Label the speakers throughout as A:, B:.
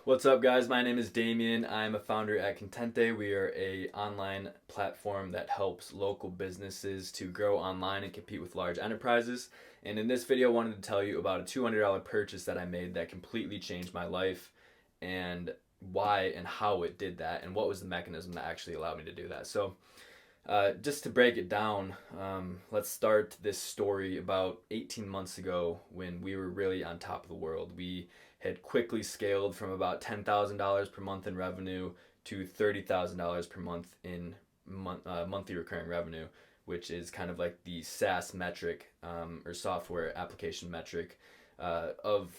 A: What's up, guys? My name is Damien. I'm a founder at Contente. We are a online platform that helps local businesses to grow online and compete with large enterprises. And in this video, I wanted to tell you about a $200 purchase that I made that completely changed my life, and why and how it did that, and what was the mechanism that actually allowed me to do that. Just to break it down, let's start this story about 18 months ago when we were really on top of the world. We had quickly scaled from about $10,000 per month in revenue to $30,000 per month in monthly recurring revenue, which is kind of like the SaaS metric, or software application metric, of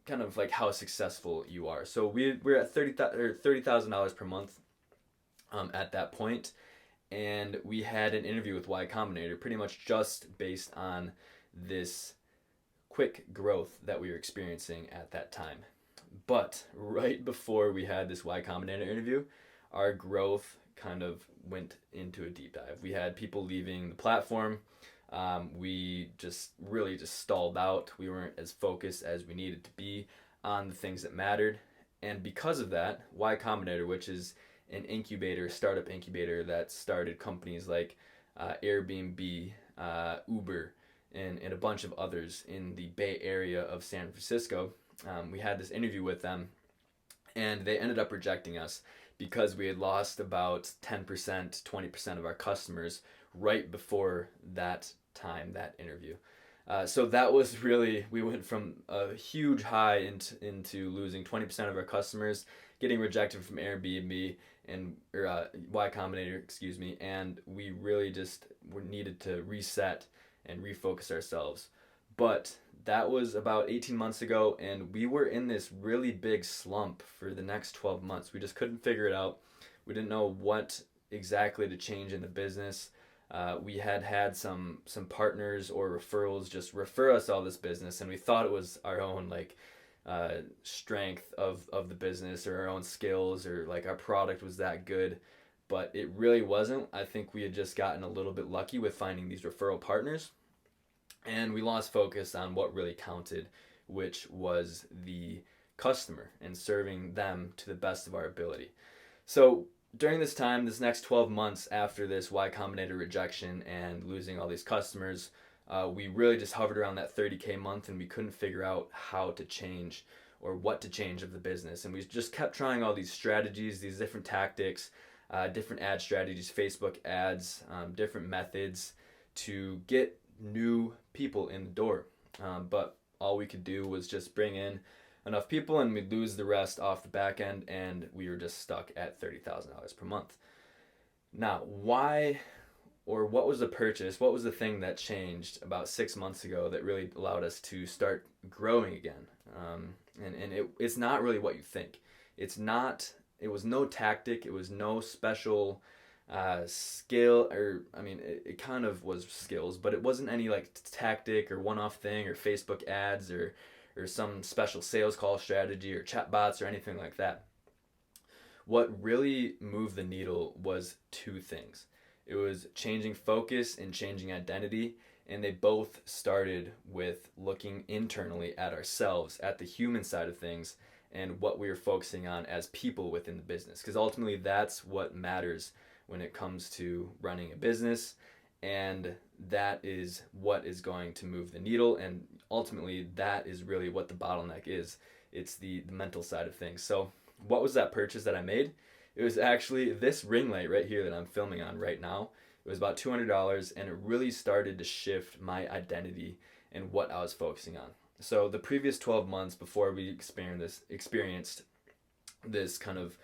A: kind of like how successful you are. So we're at $30,000 per month, at that point, and we had an interview with Y Combinator, pretty much just based on this quick growth that we were experiencing at that time. But right before we had this Y Combinator interview, our growth kind of went into a deep dive. We had people leaving the platform. We just really just stalled out. We weren't as focused as we needed to be on the things that mattered. And because of that, Y Combinator, which is an incubator, startup incubator that started companies like Airbnb, Uber, and a bunch of others in the Bay Area of San Francisco. We had this interview with them, and they ended up rejecting us because we had lost about 10%, 20% of our customers right before that time, that interview. So that was really, we went from a huge high into losing 20% of our customers, getting rejected from Airbnb and Y Combinator, excuse me, and we really just needed to reset and refocus ourselves. But that was about 18 months ago, and we were in this really big slump for the next 12 months. We just couldn't figure it out. We didn't know what exactly to change in the business. We had some partners or referrals just refer us all this business, and we thought it was our own strength of the business, or our own skills, or like our product was that good, but it really wasn't. I think we had just gotten a little bit lucky with finding these referral partners, and we lost focus on what really counted, which was the customer and serving them to the best of our ability. So during this time, this next 12 months after this Y Combinator rejection and losing all these customers, we really just hovered around that 30K month, and we couldn't figure out how to change or what to change of the business. And we just kept trying all these strategies, these different tactics, different ad strategies, Facebook ads, different methods to get new people in the door. But all we could do was just bring in enough people, and we'd lose the rest off the back end, and we were just stuck at $30,000 per month. Now, why, or what was the purchase? What was the thing that changed about 6 months ago that really allowed us to start growing again? It's not really what you think. It's not. It was no tactic. It was no special skill, or I mean, it kind of was skills, but it wasn't any like tactic or one-off thing or Facebook ads or some special sales call strategy or chat bots or anything like that. What really moved the needle was two things. It was changing focus and changing identity, and they both started with looking internally at ourselves, at the human side of things, and what we were focusing on as people within the business. Because ultimately, that's what matters when it comes to running a business, and that is what is going to move the needle, and ultimately, that is really what the bottleneck is. It's the mental side of things. So, what was that purchase that I made? It was actually this ring light right here that I'm filming on right now. It was about $200, and it really started to shift my identity and what I was focusing on. So the previous 12 months before we experienced this kind of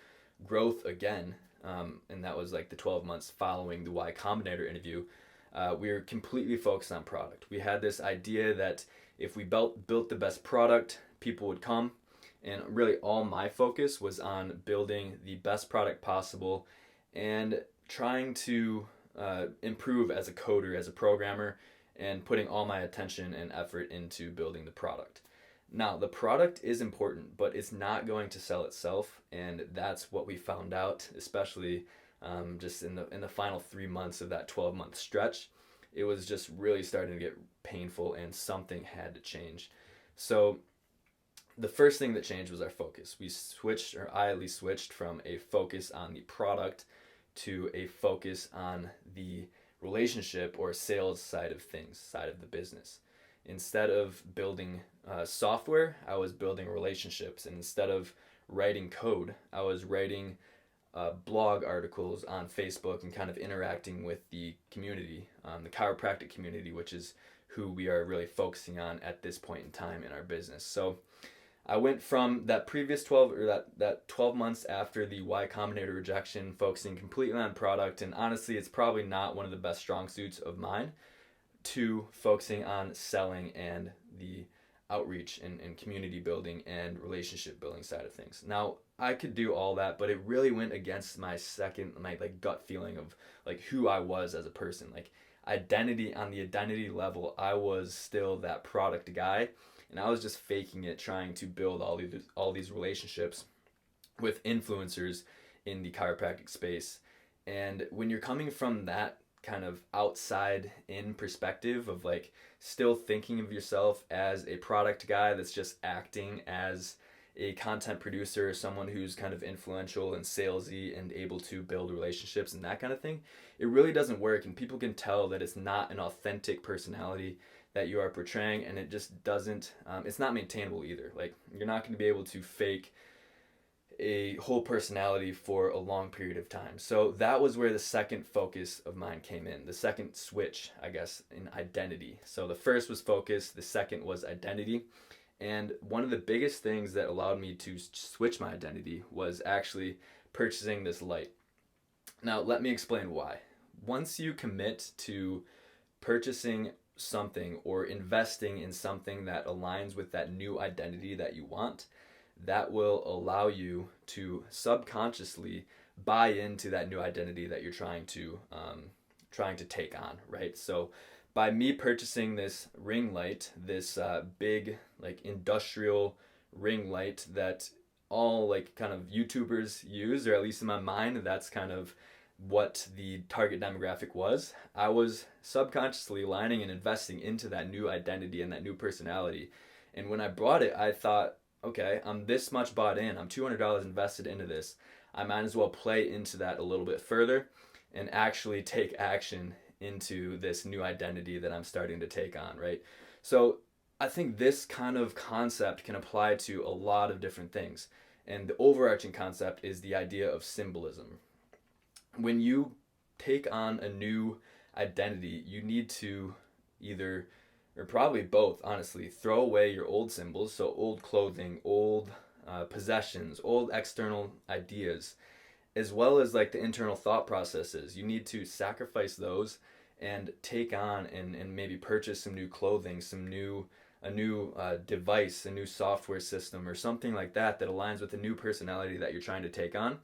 A: growth again, and that was like the 12 months following the Y Combinator interview, we were completely focused on product. We had this idea that if we built the best product, people would come. And really all my focus was on building the best product possible and trying to improve as a coder, as a programmer, and putting all my attention and effort into building the product. Now, the product is important, but it's not going to sell itself, and that's what we found out, especially just in the final 3 months of that 12-month stretch. It was just really starting to get painful, and something had to change. So the first thing that changed was our focus. We switched, or I at least switched, from a focus on the product to a focus on the relationship or sales side of things, side of the business. Instead of building software, I was building relationships. And instead of writing code, I was writing blog articles on Facebook and kind of interacting with the community, the chiropractic community, which is who we are really focusing on at this point in time in our business. So I went from that previous 12 or that 12 months after the Y Combinator rejection, focusing completely on product, and honestly it's probably not one of the best strong suits of mine, to focusing on selling and the outreach and community building and relationship building side of things. Now I could do all that, but it really went against my like gut feeling of like who I was as a person. Like identity, on the identity level, I was still that product guy, and I was just faking it, trying to build all these relationships with influencers in the chiropractic space. And when you're coming from that kind of outside in perspective of like still thinking of yourself as a product guy that's just acting as a content producer or someone who's kind of influential and salesy and able to build relationships and that kind of thing, it really doesn't work, and people can tell that it's not an authentic personality that you are portraying, and it just doesn't it's not maintainable either. Like you're not going to be able to fake a whole personality for a long period of time. So that was where the second focus of mine came in, the second switch, I guess, in identity. So the first was focus, the second was identity. And one of the biggest things that allowed me to switch my identity was actually purchasing this light. Now, let me explain why. Once you commit to purchasing something or investing in something that aligns with that new identity that you want, that will allow you to subconsciously buy into that new identity that you're trying to take on, right? So by me purchasing this ring light, this big like industrial ring light that all like kind of YouTubers use, or at least in my mind, that's kind of what the target demographic was. I was subconsciously aligning and investing into that new identity and that new personality. And when I bought it, I thought, okay, I'm this much bought in, I'm $200 invested into this. I might as well play into that a little bit further and actually take action into this new identity that I'm starting to take on, right? So I think this kind of concept can apply to a lot of different things. And the overarching concept is the idea of symbolism. When you take on a new identity, you need to either, or probably both, honestly, throw away your old symbols, so old clothing, old possessions, old external ideas, as well as like the internal thought processes. You need to sacrifice those and take on and maybe purchase some new clothing, a new device, a new software system, or something like that that aligns with the new personality that you're trying to take on.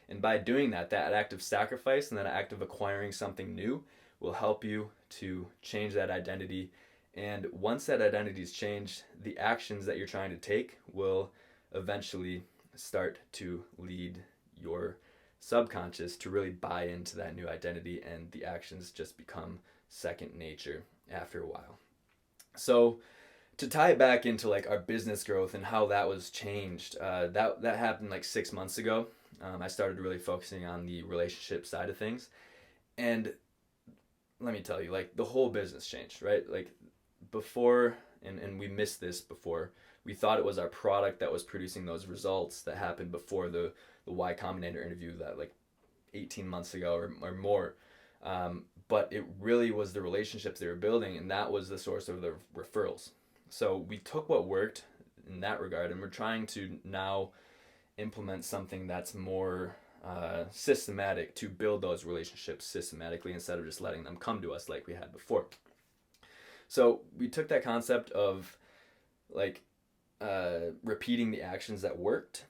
A: And by doing that, that act of sacrifice and that act of acquiring something new will help you to change that identity. And once that identity is changed, the actions that you're trying to take will eventually start to lead your subconscious to really buy into that new identity, and the actions just become second nature after a while. So to tie it back into like our business growth and how that was changed, that happened like 6 months ago. I started really focusing on the relationship side of things, and let me tell you, like the whole business changed, right? Like before, and we missed this before, we thought it was our product that was producing those results that happened before the Y Combinator interview that like 18 months ago or more. But it really was the relationships they were building, and that was the source of the referrals. So we took what worked in that regard, and we're trying to now implement something that's more systematic to build those relationships systematically instead of just letting them come to us like we had before. So we took that concept of like repeating the actions that worked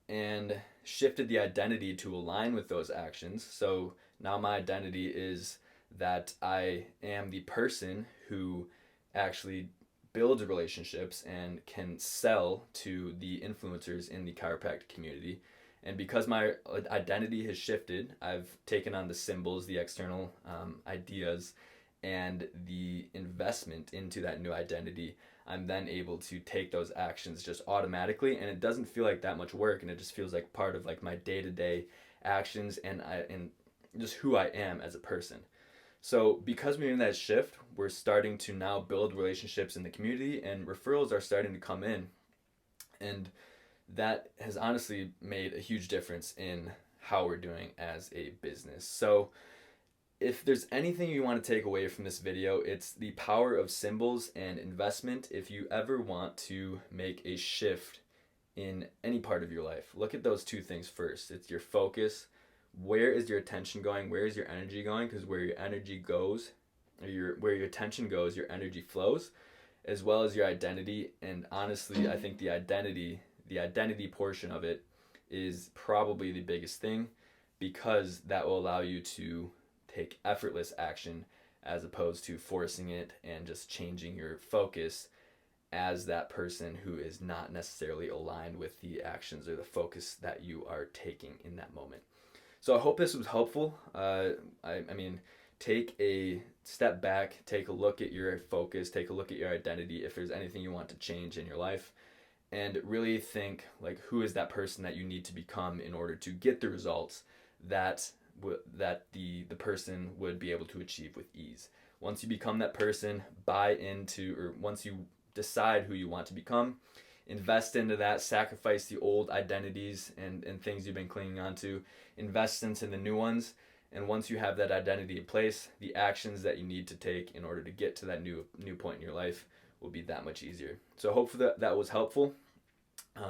A: and shifted the identity to align with those actions. So now my identity is that I am the person who actually builds relationships and can sell to the influencers in the chiropractic community. And because my identity has shifted, I've taken on the symbols, the external ideas, and the investment into that new identity. I'm then able to take those actions just automatically, and it doesn't feel like that much work, and it just feels like part of like my day-to-day actions and just who I am as a person. So because we made that shift, we're starting to now build relationships in the community, and referrals are starting to come in, and that has honestly made a huge difference in how we're doing as a business. So if there's anything you want to take away from this video, it's the power of symbols and investment. If you ever want to make a shift in any part of your life, look at those two things first. It's your focus. Where is your attention going? Where is your energy going? Because where your energy goes, or where your attention goes, your energy flows, as well as your identity. And honestly, I think the identity portion of it is probably the biggest thing, because that will allow you to take effortless action as opposed to forcing it and just changing your focus as that person who is not necessarily aligned with the actions or the focus that you are taking in that moment. So I hope this was helpful. I mean, take a step back, take a look at your focus, take a look at your identity, if there's anything you want to change in your life, and really think like, who is that person that you need to become in order to get the results that the person would be able to achieve with ease. Once you become that person, once you decide who you want to become, invest into that, sacrifice the old identities and things you've been clinging on to, invest into the new ones, and once you have that identity in place, the actions that you need to take in order to get to that new point in your life will be that much easier. So hopefully that was helpful.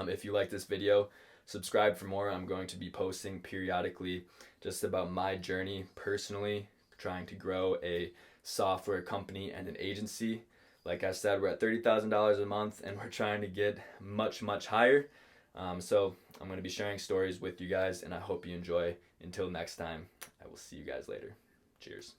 A: If you like this video, subscribe for more. I'm going to be posting periodically just about my journey personally, trying to grow a software company and an agency. Like I said, we're at $30,000 a month, and we're trying to get much, much higher. So I'm going to be sharing stories with you guys, and I hope you enjoy. Until next time, I will see you guys later. Cheers.